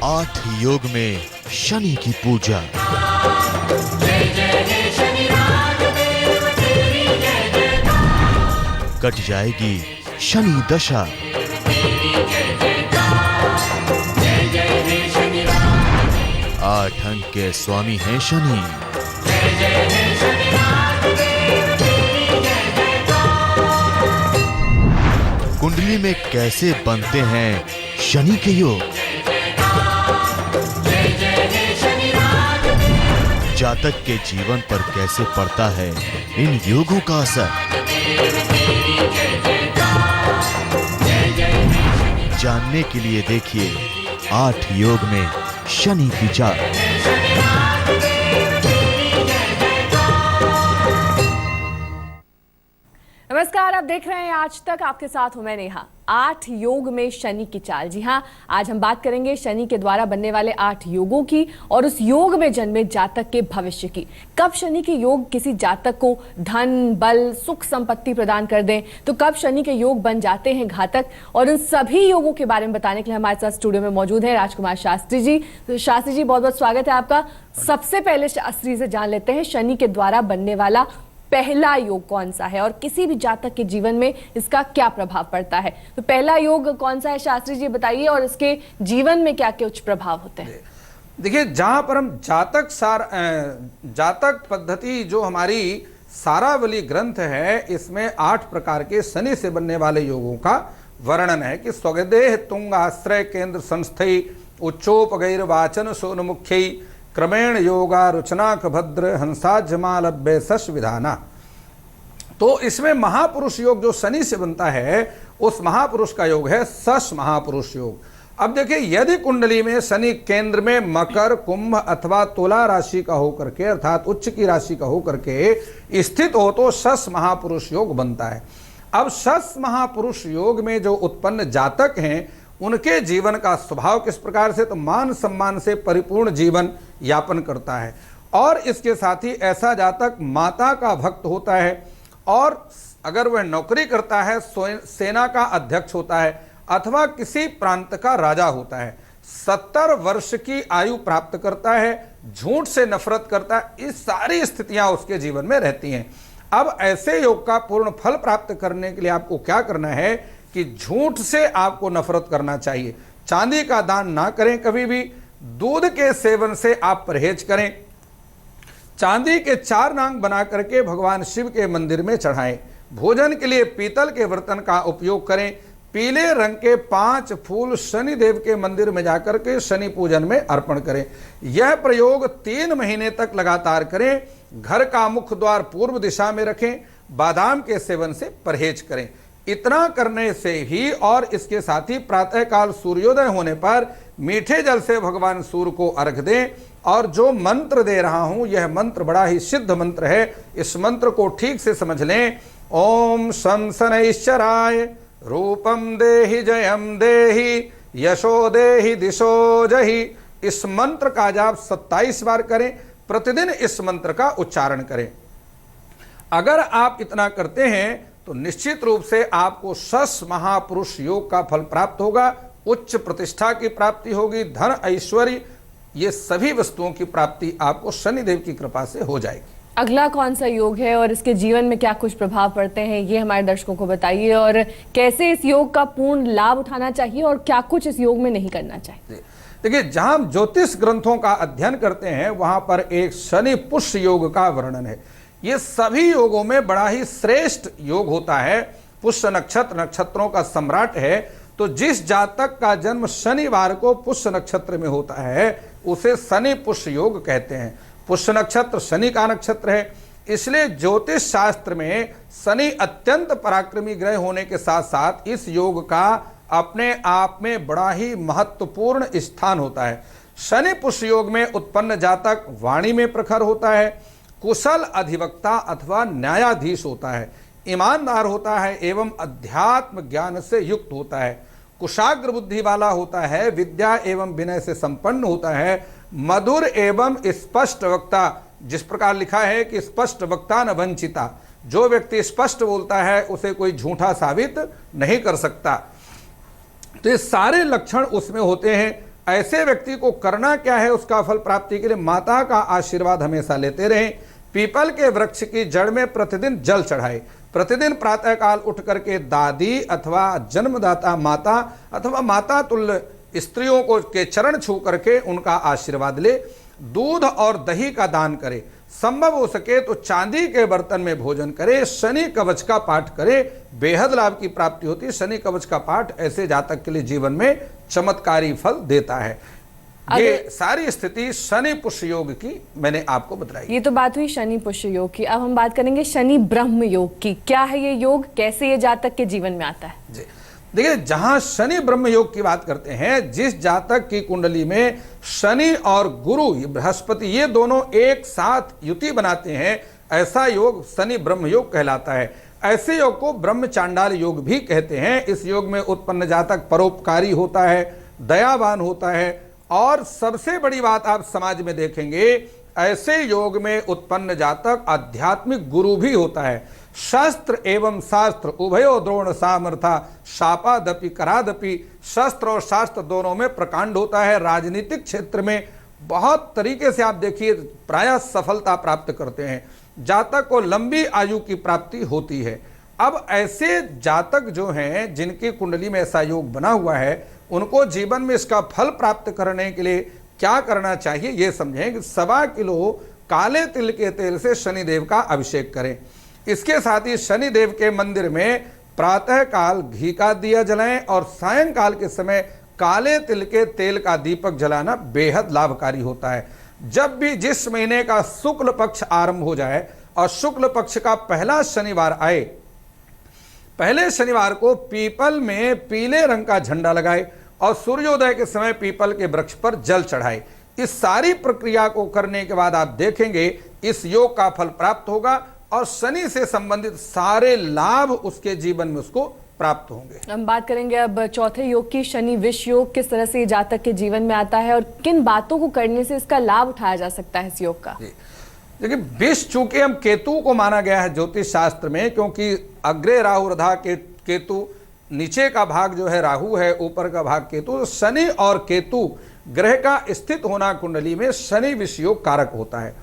8 योग में शनि की पूजा। कट जाएगी शनि दशा। आठ अंक के स्वामी हैं शनि। कुंडली में कैसे बनते हैं शनि के योग? जातक के जीवन पर कैसे पड़ता है इन योगों का असर? जानने के लिए देखिए 8 योग में शनि की चाल। नमस्कार, आप देख रहे हैं आज तक। आपके साथ हूं मैं नेहा। 8 योग में शनि की चाल। जी हां, आज हम बात करेंगे शनि के द्वारा बनने वाले 8 योगों की और उस योग में जन्मे जातक के भविष्य की। कब शनि के योग किसी जातक को धन, बल, सुख, संपत्ति प्रदान कर दें, तो कब शनि के योग बन जाते हैं घातक। और उन सभी योगों के बारे में बताने के लिए हमारे साथ स्टूडियो में मौजूद है राजकुमार शास्त्री जी। तो शास्त्री जी, बहुत बहुत स्वागत है आपका। सबसे पहले शास्त्री से जान लेते हैं शनि के द्वारा बनने वाला पहला योग कौन सा है और किसी भी जातक के जीवन में इसका क्या प्रभाव पड़ता है। तो पहला योग कौन सा है शास्त्री जी, बताइए, और इसके जीवन में क्या क्या उच्च प्रभाव होते हैं? देखिए, जहां पर हम जातक पद्धति जो हमारी सारावली ग्रंथ है, इसमें 8 प्रकार के शनि से बनने वाले योगों का वर्णन है कि स्वगदेह तुंग आश्रय केंद्र संस्थई उच्चोपगैर वाचन सोनमुख्यई क्रमेण योगा रुचनाक भद्र हंसाजमालभ्य सश विधाना। तो इसमें महापुरुष योग जो शनि से बनता है, उस महापुरुष का योग है सश महापुरुष योग। अब देखिए, यदि कुंडली में शनि केंद्र में मकर, कुंभ अथवा तुला राशि का होकर के, अर्थात उच्च की राशि का होकर के स्थित हो, तो शश महापुरुष योग बनता है। अब शश महापुरुष योग में जो उत्पन्न जातक हैं, उनके जीवन का स्वभाव किस प्रकार से, तो मान सम्मान से परिपूर्ण जीवन यापन करता है। और इसके साथ ही ऐसा जातक माता का भक्त होता है, और अगर वह नौकरी करता है, सेना का अध्यक्ष होता है, अथवा किसी प्रांत का राजा होता है, 70 वर्ष की आयु प्राप्त करता है, झूठ से नफरत करता है, इस सारी स्थितियां उसके जीवन में रहती हैं। अब ऐसे योग का पूर्ण फल प्राप्त करने के लिए आपको क्या करना है कि झूठ से आपको नफरत करना चाहिए। चांदी का दान ना करें कभी भी। दूध के सेवन से आप परहेज करें। चांदी के 4 नांग बना करके भगवान शिव के मंदिर में चढ़ाएं। भोजन के लिए पीतल के बर्तन का उपयोग करें। पीले रंग के 5 फूल शनि देव के मंदिर में जाकर के शनि पूजन में अर्पण करें। यह प्रयोग 3 महीने तक लगातार करें। घर का मुख्य द्वार पूर्व दिशा में रखें। बादाम के सेवन से परहेज करें। इतना करने से ही, और इसके साथ ही प्रातःकाल सूर्योदय होने पर मीठे जल से भगवान सूर्य को अर्घ दें। और जो मंत्र दे रहा हूं, यह मंत्र बड़ा ही सिद्ध मंत्र है। इस मंत्र को ठीक से समझ लें। ओम शं शनैश्चराय रूपम देहि जयम देहि यशो देहि दिशो जहि। इस मंत्र का जाप 27 बार करें। प्रतिदिन इस मंत्र का उच्चारण करें। अगर आप इतना करते हैं तो निश्चित रूप से आपको शश महापुरुष योग का फल प्राप्त होगा। उच्च प्रतिष्ठा की प्राप्ति होगी। धन, ऐश्वर्य, ये सभी वस्तुओं की प्राप्ति आपको शनिदेव की कृपा से हो जाएगी। अगला कौन सा योग है और इसके जीवन में क्या कुछ प्रभाव पड़ते हैं, ये हमारे दर्शकों को बताइए, और कैसे इस योग का पूर्ण लाभ उठाना चाहिए और क्या कुछ इस योग में नहीं करना चाहिए? देखिए, जहां हम ज्योतिष ग्रंथों का अध्ययन करते हैं, वहां पर एक शनि पुष्य योग का वर्णन है। ये सभी योगों में बड़ा ही श्रेष्ठ योग होता है। पुष्य नक्षत्र नक्षत्रों का सम्राट है। तो जिस जातक का जन्म शनिवार को पुष्य नक्षत्र में होता है, उसे शनि पुष्य योग कहते हैं। पुष्य नक्षत्र शनि का नक्षत्र है, इसलिए ज्योतिष शास्त्र में शनि अत्यंत पराक्रमी ग्रह होने के साथ साथ इस योग का अपने आप में बड़ा ही महत्वपूर्ण स्थान होता है। शनि पुष्य योग में उत्पन्न जातक वाणी में प्रखर होता है, कुशल अधिवक्ता अथवा न्यायाधीश होता है, ईमानदार होता है एवं अध्यात्म ज्ञान से युक्त होता है, कुशाग्र बुद्धि वाला होता है, विद्या एवं विनय से संपन्न होता है, मधुर एवं स्पष्ट वक्ता, जिस प्रकार लिखा है कि स्पष्ट वक्ता न वंचिता, जो व्यक्ति स्पष्ट बोलता है उसे कोई झूठा साबित नहीं कर सकता। तो ये सारे लक्षण उसमें होते हैं। ऐसे व्यक्ति को करना क्या है उसका फल प्राप्ति के लिए माता का आशीर्वाद हमेशा लेते रहें। पीपल के वृक्ष की जड़ में प्रतिदिन जल चढ़ाए। प्रतिदिन प्रातःकाल उठ करके दादी अथवा जन्मदाता माता अथवा माता तुल्य स्त्रियों को के चरण छू करके उनका आशीर्वाद ले। दूध और दही का दान करे। संभव हो सके तो चांदी के बर्तन में भोजन करे। शनि कवच का पाठ करे, बेहद लाभ की प्राप्ति होती है। शनि कवच का पाठ ऐसे जातक के लिए जीवन में चमत्कारी फल देता है। ये सारी स्थिति शनि पुष्य योग की मैंने आपको बताई। ये तो बात हुई शनि पुष्य योग की। अब हम बात करेंगे शनि ब्रह्म योग की। क्या है ये योग, कैसे ये जातक के जीवन में आता है? जी देखिए, जहां शनि ब्रह्म योग की बात करते हैं, जिस जातक की कुंडली में शनि और गुरु बृहस्पति ये दोनों एक साथ युति बनाते हैं, ऐसा योग शनि ब्रह्म योग कहलाता है। ऐसे योग को ब्रह्म चांडाल योग भी कहते हैं। इस योग में उत्पन्न जातक परोपकारी होता है, दयावान होता है, और सबसे बड़ी बात आप समाज में देखेंगे, ऐसे योग में उत्पन्न जातक आध्यात्मिक गुरु भी होता है। शस्त्र एवं शास्त्र उभयो द्रोण सामर्था शापादपि करादपि, शस्त्र और शास्त्र दोनों में प्रकांड होता है। राजनीतिक क्षेत्र में बहुत तरीके से आप देखिए प्रायः सफलता प्राप्त करते हैं। जातक को लंबी आयु की प्राप्ति होती है। अब ऐसे जातक जो हैं जिनकी कुंडली में ऐसा योग बना हुआ है, उनको जीवन में इसका फल प्राप्त करने के लिए क्या करना चाहिए ये समझें कि 1.25 किलो काले तिल के तेल से शनिदेव का अभिषेक करें। इसके साथ ही शनिदेव के मंदिर में प्रातः काल घी का दिया जलाएं और सायंकाल के समय काले तिल के तेल का दीपक जलाना बेहद लाभकारी होता है। जब भी जिस महीने का शुक्ल पक्ष आरंभ हो जाए और शुक्ल पक्ष का पहला शनिवार आए, पहले शनिवार को पीपल में पीले रंग का झंडा लगाए और सूर्योदय के समय पीपल के वृक्ष पर जल चढ़ाए। इस सारी प्रक्रिया को करने के बाद आप देखेंगे इस योग का फल प्राप्त होगा और शनि से संबंधित सारे लाभ उसके जीवन में उसको प्राप्त होंगे। हम बात करेंगे अब चौथे योग की, शनि विष योग। किस तरह से ये जातक के जीवन में आता है और किन बातों को करने से इसका लाभ उठाया जा सकता है इस योग का? देखिए, विष चूंकि हम केतु को माना गया है ज्योतिष शास्त्र में, क्योंकि अग्रे राहु रधा केतु, नीचे का भाग जो है राहु है, ऊपर का भाग केतु। शनि और केतु ग्रह का स्थित होना कुंडली में शनि विष योग कारक होता है।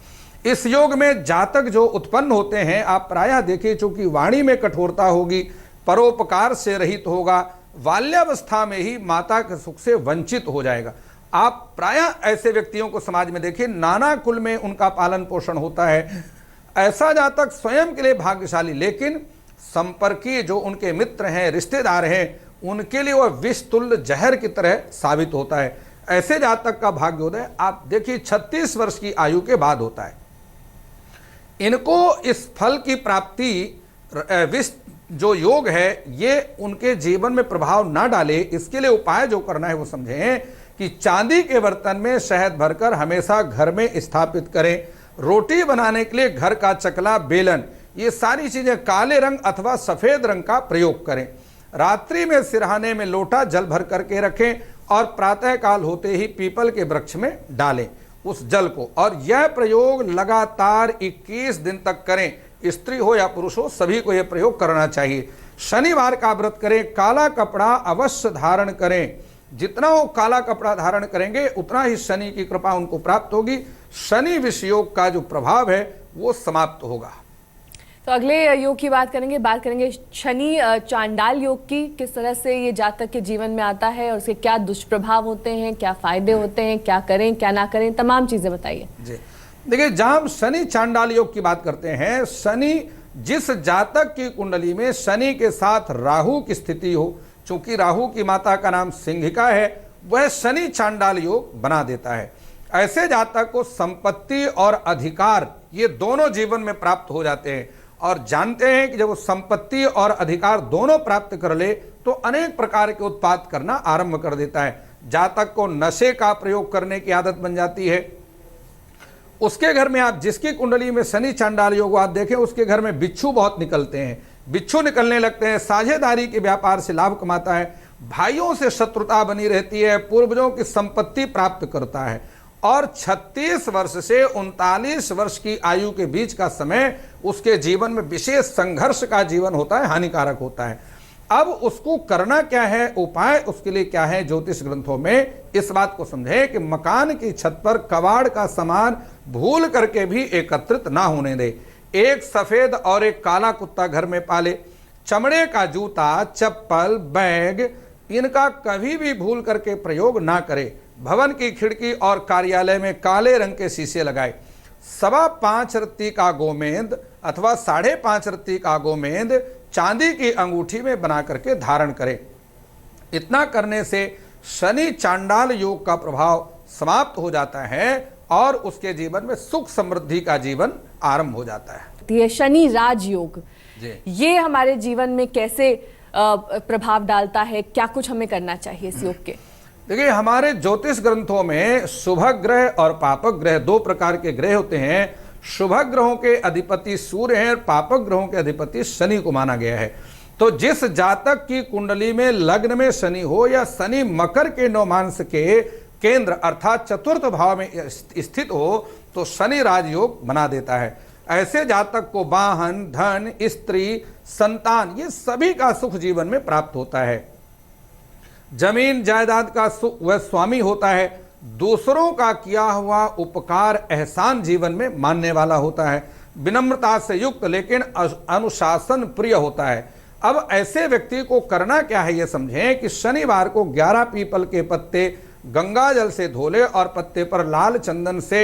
इस योग में जातक जो उत्पन्न होते हैं, आप प्रायः देखिए चूंकि वाणी में कठोरता होगी, परोपकार से रहित होगा, बाल्यावस्था में ही माता के सुख से वंचित हो जाएगा। आप प्रायः ऐसे व्यक्तियों को समाज में देखिए, नाना कुल में उनका पालन पोषण होता है। ऐसा जातक स्वयं के लिए भाग्यशाली, लेकिन संपर्कीय जो उनके मित्र हैं, रिश्तेदार हैं, उनके लिए वह विष तुल्य जहर की तरह साबित होता है। ऐसे जातक का भाग्योदय आप देखिए 36 वर्ष की आयु के बाद होता है। इनको इस फल की प्राप्ति विष जो योग है ये उनके जीवन में प्रभाव ना डाले, इसके लिए उपाय जो करना है वो समझें कि चांदी के बर्तन में शहद भरकर हमेशा घर में स्थापित करें। रोटी बनाने के लिए घर का चकला, बेलन, ये सारी चीजें काले रंग अथवा सफेद रंग का प्रयोग करें। रात्रि में सिरहाने में लोटा जल भर करके रखें और प्रातः काल होते ही पीपल के वृक्ष में डालें उस जल को, और यह प्रयोग लगातार 21 दिन तक करें। स्त्री हो या पुरुष हो, सभी को यह प्रयोग करना चाहिए। शनिवार का व्रत करें, काला कपड़ा अवश्य धारण करें। जितना वो काला कपड़ा धारण करेंगे उतना ही शनि की कृपा उनको प्राप्त होगी। शनि विष योग का जो प्रभाव है वो समाप्त होगा। तो अगले योग की बात करेंगे शनि चांडाल योग की। किस तरह से ये जातक के जीवन में आता है और उसके क्या दुष्प्रभाव होते हैं, क्या फायदे होते हैं, क्या करें क्या ना करें, तमाम चीजें बताइए। जी देखिए, जहां हम शनि चांडाल योग की बात करते हैं, शनि जिस जातक की कुंडली में शनि के साथ राहु की स्थिति हो, चूंकि राहु की माता का नाम सिंहिका है, वह शनि चांडाल योग बना देता है। ऐसे जातक को संपत्ति और अधिकार ये दोनों जीवन में प्राप्त हो जाते हैं, और जानते हैं कि जब वो संपत्ति और अधिकार दोनों प्राप्त कर ले तो अनेक प्रकार के उत्पाद करना आरंभ कर देता है। जातक को नशे का प्रयोग करने की आदत बन जाती है। उसके घर में आप जिसकी कुंडली में शनि चांडाल योग आप देखें, उसके घर में बिच्छू बहुत निकलते हैं, बिच्छू निकलने लगते हैं। साझेदारी के व्यापार से लाभ कमाता है, भाइयों से शत्रुता बनी रहती है, पूर्वजों की संपत्ति प्राप्त करता है, और 36 वर्ष से 39 वर्ष की आयु के बीच का समय उसके जीवन में विशेष संघर्ष का जीवन होता है, हानिकारक होता है। अब उसको करना क्या है, उपाय उसके लिए क्या है ज्योतिष ग्रंथों में, इस बात को समझे कि मकान की छत पर कबाड़ का सामान भूल करके भी एकत्रित ना होने दे। एक सफेद और एक काला कुत्ता घर में पाले। चमड़े का जूता, चप्पल, बैग इनका कभी भी भूल करके प्रयोग ना करे। भवन की खिड़की और कार्यालय में काले रंग के शीशे लगाए। 5.25 रत्ती का गोमेंद अथवा 5.5 रत्ती का गोमेंद चांदी की अंगूठी में बना करके धारण करे। इतना करने से शनि चांडाल योग का प्रभाव समाप्त हो जाता है और उसके जीवन में सुख समृद्धि का जीवन आरंभ हो जाता है। ये शनि राजयोग, जी। ये हमारे जीवन में कैसे प्रभाव डालता है, क्या कुछ हमें करना चाहिए इस योग के? देखिए, हमारे ज्योतिष ग्रंथों में शुभ ग्रह और पापक ग्रह 2 प्रकार के ग्रह होते हैं। शुभ ग्रहों के अधिपति सूर्य हैं और पापक ग्रहों के अधिपति शनि को माना गया है। तो जिस जातक की कुंडली में लग्न में शनि हो या शनि मकर के नवमांश के केंद्र अर्थात चतुर्थ भाव में स्थित हो तो शनि राजयोग बना देता है। ऐसे जातक को वाहन, धन, स्त्री, संतान ये सभी का सुख जीवन में प्राप्त होता है। जमीन जायदाद का वह स्वामी होता है। दूसरों का किया हुआ उपकार एहसान जीवन में मानने वाला होता है। विनम्रता से युक्त लेकिन अनुशासन प्रिय होता है। अब ऐसे व्यक्ति को करना क्या है ये समझें कि शनिवार को 11 पीपल के पत्ते गंगा जल से धोले और पत्ते पर लाल चंदन से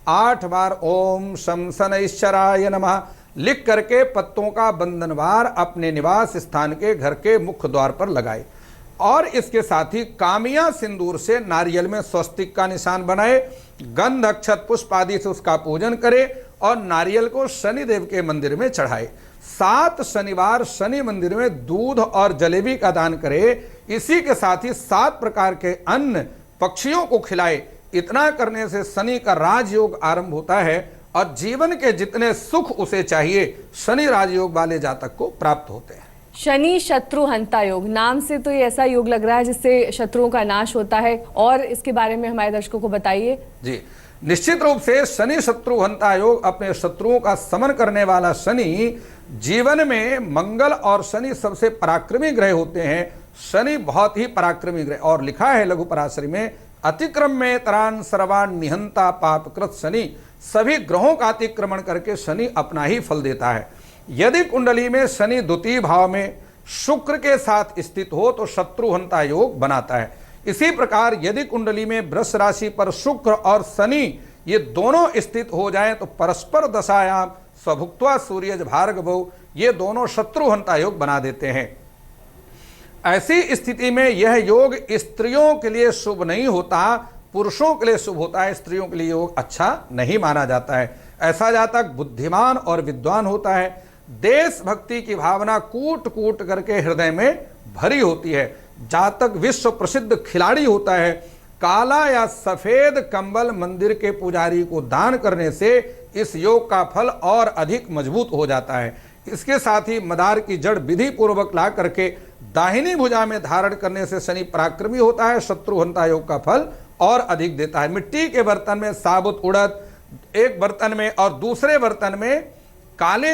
8 बार ओम शम शनैश्चराय नमः लिख करके पत्तों का बंधनवार अपने निवास स्थान के घर के मुख्य द्वार पर लगाए और इसके साथ ही कामिया सिंदूर से नारियल में स्वस्तिक का निशान बनाए। गंध, अक्षत, पुष्प आदि से उसका पूजन करे और नारियल को शनिदेव के मंदिर में चढ़ाए। 7 शनिवार शनि मंदिर में दूध और जलेबी का दान करे। इसी के साथ ही 7 प्रकार के अन्न पक्षियों को खिलाए। इतना करने से शनि का राजयोग आरंभ होता है और जीवन के जितने सुख उसे चाहिए शनि राजयोग वाले जातक को प्राप्त होते हैं। शनि शत्रु हंता योग, नाम से तो ये ऐसा योग लग रहा है जिससे शत्रुओं का नाश होता है, और इसके बारे में हमारे दर्शकों को बताइए। जी, निश्चित रूप से शनि शत्रु हंता योग अपने शत्रुओं का समन करने वाला शनि जीवन में मंगल और शनि सबसे पराक्रमी ग्रह होते हैं। शनि बहुत ही पराक्रमी ग्रह और लिखा है लघु पराशरी में अतिक्रम में तरान सर्वान निहंता पापकृत शनि, सभी ग्रहों का अतिक्रमण करके शनि अपना ही फल देता है। यदि कुंडली में शनि द्वितीय भाव में शुक्र के साथ स्थित हो तो शत्रुहंता योग बनाता है। इसी प्रकार यदि कुंडली में वृष राशि पर शुक्र और शनि ये दोनों स्थित हो जाएं तो परस्पर दशायाम स्वभुक्त्वा सूर्यज भार्गवो ये दोनों शत्रुहंता योग बना देते हैं। ऐसी स्थिति में यह योग स्त्रियों के लिए शुभ नहीं होता, पुरुषों के लिए शुभ होता है। स्त्रियों के लिए योग अच्छा नहीं माना जाता है। ऐसा जातक बुद्धिमान और विद्वान होता है। देशभक्ति की भावना कूट कूट करके हृदय में भरी होती है। जातक विश्व प्रसिद्ध खिलाड़ी होता है। काला या सफेद कंबल मंदिर के पुजारी को दान करने से इस योग का फल और अधिक मजबूत हो जाता है। इसके साथ ही मदार की जड़ विधि पूर्वक ला करके दाहिनी भुजा में धारण करने से शनि पराक्रमी होता है। शत्रुहंता योग का फल और अधिक देता है। मिट्टी के बर्तन में साबुत उड़द एक बर्तन में और दूसरे बर्तन में काले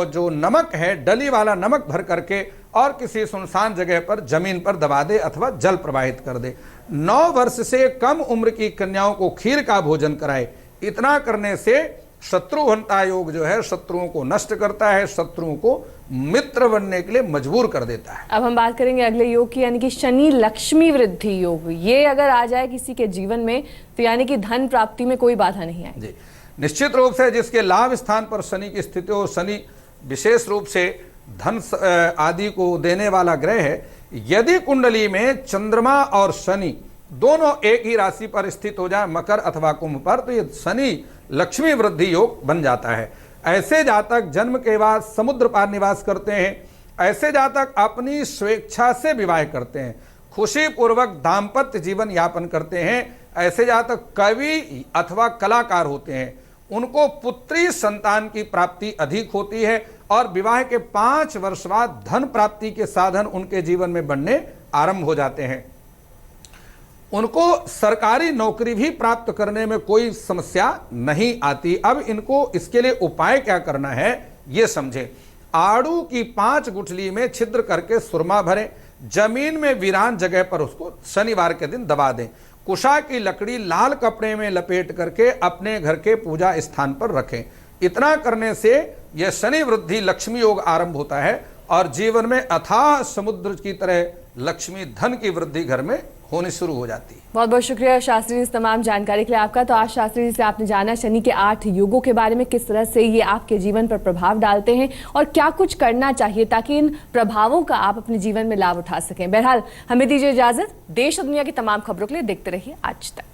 जो नमक है डली वाला नमक भर करके और किसी सुनसान जगह पर जमीन पर दबा दे अथवा जल प्रवाहित कर दे। 9 वर्ष से कम उम्र की कन्याओं को खीर का भोजन कराए। इतना करने से शत्रुहंता योग जो है शत्रुओं को नष्ट करता है, शत्रुओं को मित्र बनने के लिए मजबूर कर देता है। अब हम बात करेंगे अगले योग की, यानी कि शनि लक्ष्मी वृद्धि योग। ये अगर आ जाए किसी के जीवन में तो यानी कि धन प्राप्ति में कोई बाधा नहीं आए। जी, निश्चित रूप से जिसके लाभ स्थान पर शनि की स्थिति हो, शनि विशेष रूप से धन आदि को देने वाला ग्रह है। यदि कुंडली में चंद्रमा और शनि दोनों एक ही राशि पर स्थित हो जाए, मकर अथवा कुंभ पर, तो ये शनि लक्ष्मी वृद्धि योग बन जाता है। ऐसे जातक जन्म के बाद समुद्र पार निवास करते हैं। ऐसे जातक अपनी स्वेच्छा से विवाह करते हैं, खुशी पूर्वक दाम्पत्य जीवन यापन करते हैं। ऐसे जातक कवि अथवा कलाकार होते हैं। उनको पुत्री संतान की प्राप्ति अधिक होती है और विवाह के 5 वर्ष बाद धन प्राप्ति के साधन उनके जीवन में बनने आरंभ हो जाते हैं। उनको सरकारी नौकरी भी प्राप्त करने में कोई समस्या नहीं आती। अब इनको इसके लिए उपाय क्या करना है ये समझे। आड़ू की 5 गुठली में छिद्र करके सुरमा भरें, जमीन में वीरान जगह पर उसको शनिवार के दिन दबा दें। कुशा की लकड़ी लाल कपड़े में लपेट करके अपने घर के पूजा स्थान पर रखें। इतना करने से यह शनि वृद्धि लक्ष्मी योग आरंभ होता है और जीवन में अथाह समुद्र की तरह लक्ष्मी धन की वृद्धि घर में होनी शुरू हो जाती है। बहुत बहुत शुक्रिया शास्त्री जी इस तमाम जानकारी के लिए आपका। तो आज शास्त्री जी से आपने जाना शनि के 8 योगों के बारे में, किस तरह से ये आपके जीवन पर प्रभाव डालते हैं और क्या कुछ करना चाहिए ताकि इन प्रभावों का आप अपने जीवन में लाभ उठा सकें। बहरहाल हमें दीजिए इजाजत। देश और दुनिया की तमाम खबरों के लिए देखते रहिए आज तक।